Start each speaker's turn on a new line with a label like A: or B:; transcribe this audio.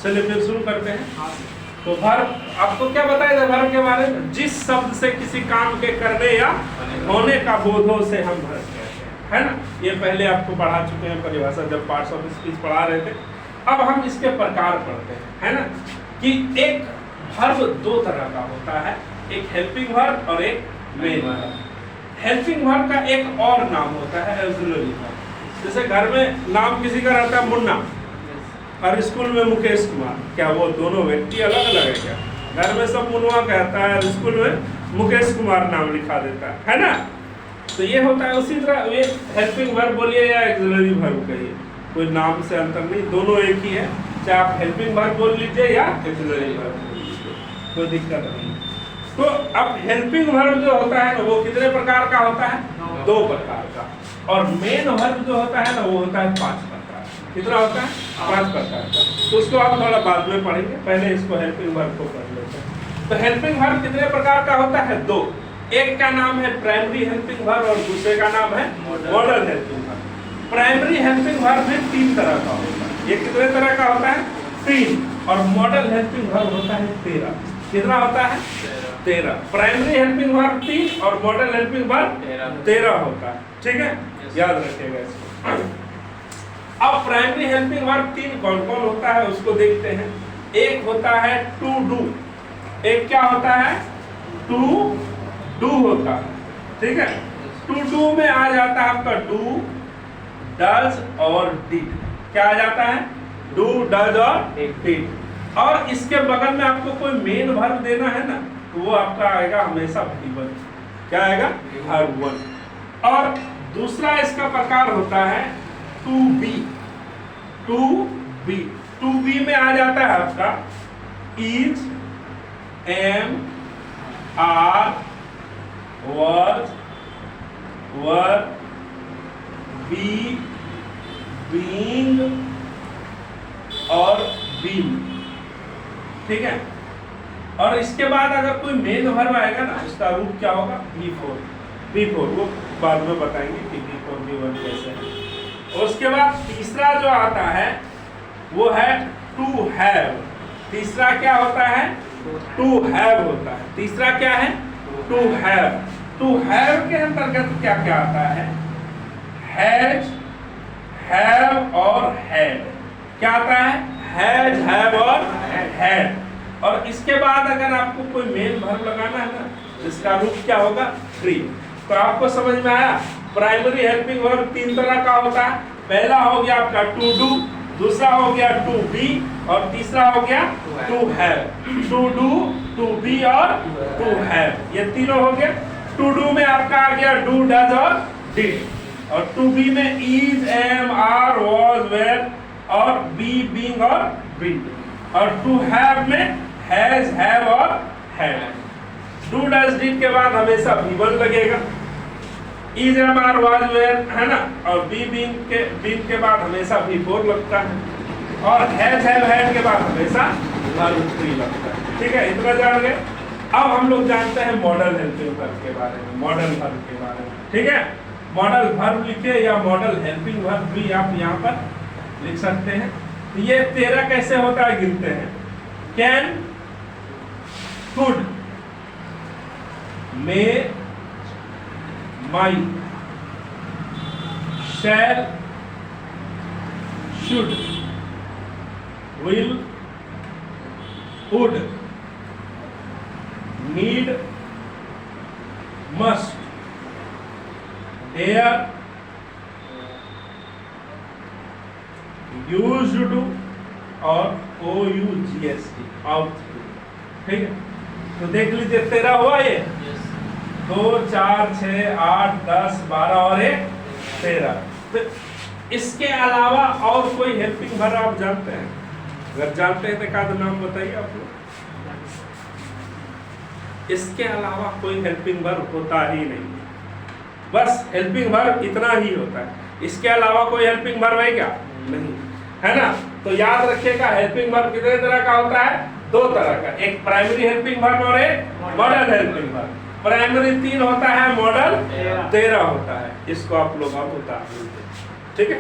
A: चलिए फिर शुरू करते हैं। तो वर्ब आपको क्या बताया था वर्ब के बारे में? जिस शब्द से किसी काम के करने या होने का बोध हो से हम वर्ब कहते हैं, है ना। ये पहले आपको पढ़ा चुके हैं परिभाषा, जब पार्ट्स ऑफ स्पीच पढ़ा रहे थे। अब हम इसके प्रकार पढ़ते हैं, है ना, कि एक वर्ब दो तरह का होता है, एक हेल्पिंग वर्ब और एक मेन वर्ब। हेल्पिंग वर्ब का एक और नाम होता है ऑक्सिलरी वर्ब। जैसे घर में नाम किसी का रहता है मुन्ना और स्कूल में मुकेश कुमार, क्या वो दोनों व्यक्ति अलग अलग है क्या? घर में सब मुन्ना कहता है और स्कूल में मुकेश कुमार नाम लिखा देता है ना। तो ये होता है। उसी तरह ये हेल्पिंग वर्ब बोलिए या ऑक्सिलरी वर्ब कहिए, कोई नाम से अंतर नहीं, दोनों एक ही है। चाहे आप हेल्पिंग वर्ब बोल लीजिए या ऑक्सिलरी वर्ब बोल लीजिए, कोई दिक्कत नहीं। तो अब हेल्पिंग वर्ब जो होता है ना वो कितने प्रकार का होता है? दो प्रकार का। और मेन वर्ब जो होता है ना वो होता है 5 प्रकार। कितना होता है? 5 प्रकार का। तो उसको आप थोड़ा बाद में पढ़ेंगे, पहले इसको हेल्पिंग वर्ब को पढ़ लेते हैं। तो हेल्पिंग वर्ब कितने प्रकार का होता है? 2। एक का नाम है प्राइमरी हेल्पिंग वर्ब और दूसरे का नाम है model helping verb. Primary helping verb में 3 तरह का होता है। ये कितने तरह का होता है? 3। और मॉडल हेल्पिंग वर्ब होता है 13। कितना होता है? 13। प्राइमरी हेल्पिंग वर्ब 3 और मॉडल हेल्पिंग वर्ब 13 होता है। ठीक है, याद रखिएगा इसको। अब प्राइमरी हेल्पिंग वर्ब 3 कौन कौन होता है उसको देखते हैं। एक होता है टू डू। एक क्या होता है? टू डू होता है। ठीक है, टू डू में आ जाता है आपका डू, डज और डिड। क्या आ जाता है? डू, डज और डिड। और इसके बगल में आपको कोई मेन वर्ब देना है ना, तो वो आपका आएगा हमेशा V1। क्या आएगा? V1। और दूसरा इसका प्रकार होता है to be. To be, to be में आ जाता है आपका is, am, are, was, were, be, being और been। ठीक है, और इसके बाद अगर कोई मेन वर्ब आएगा ना उसका रूप क्या होगा? V4। V4 वो बाद में बताएंगे कि V4 V1 कैसे है। और उसके बाद तीसरा जो आता है वो है टू हैव। तीसरा क्या होता है? टू हैव होता है। तीसरा क्या है? To have. टू हैव के अंतर्गत क्या क्या आता है? हैज, हैव और हैड। क्या आता है? हैज, हैव और हैड। और इसके बाद अगर आपको कोई मेन वर्ब लगाना है ना, इसका रूप क्या होगा? ट्री। तो आपको समझ में आया? प्राइमरी हेल्पिंग वर्ब 3 तरह का होता है। पहला हो गया आपका टू डू, दूसरा हो गया टू बी और तीसरा हो गया to have. To do, to be और टू हैव, ये तीनों हो गए। टू डू में आपका आ गया डू, डज और डिड। और टू बी में is, am, are, was, were और बी, बीइंग और बीइंग। और टू हैव में हैज, हैव और हैड। डू, डज, डिड के बाद हमेशा V1 लगेगा। Is, am, are, was, were, है ना, और बी, बीइंग के बाद हमेशा V4 लगता है। और हैज, हैव, हैड के बाद हमेशा वर्ब 3 लगता है। ठीक है, इतना जान गए। अब हम लोग जानते हैं मॉडल हेल्पिंग वर्ब के बारे में, मॉडल वर्ब के बारे में। ठीक है, मॉडल वर्ब लिखे या मॉडल हेल्पिंग वर्ब भी आप यहाँ पर लिख सकते हैं। तो ये 13 कैसे होता है गिनते हैं। Can, could, may, might, shall, should, will, would, need, must, dare, used to और OUGST, आउट। ठीक है, तो देख लीजिए 13 हुआ ये। 2, 4, 6, 8, 10, 12 और 1 13। तो इसके अलावा और कोई हेल्पिंग वर्ब आप जानते हैं? अगर जानते हैं तो का नाम बताइए आप लोग। इसके अलावा कोई हेल्पिंग वर्ब होता ही नहीं, बस हेल्पिंग वर्ब इतना ही होता है। इसके अलावा कोई हेल्पिंग वर्ब है क्या? नहीं, है ना। तो याद रखिएगा हेल्पिंग वर्ब कितने तरह का होता है? 2 तरह का, एक प्राइमरी हेल्पिंग वर्ब और एक मॉडल हेल्पिंग वर्ब। प्राइमरी 3 होता है, मॉडल 13 होता है। इसको आप लोग अब बता दीजिए। ठीक है।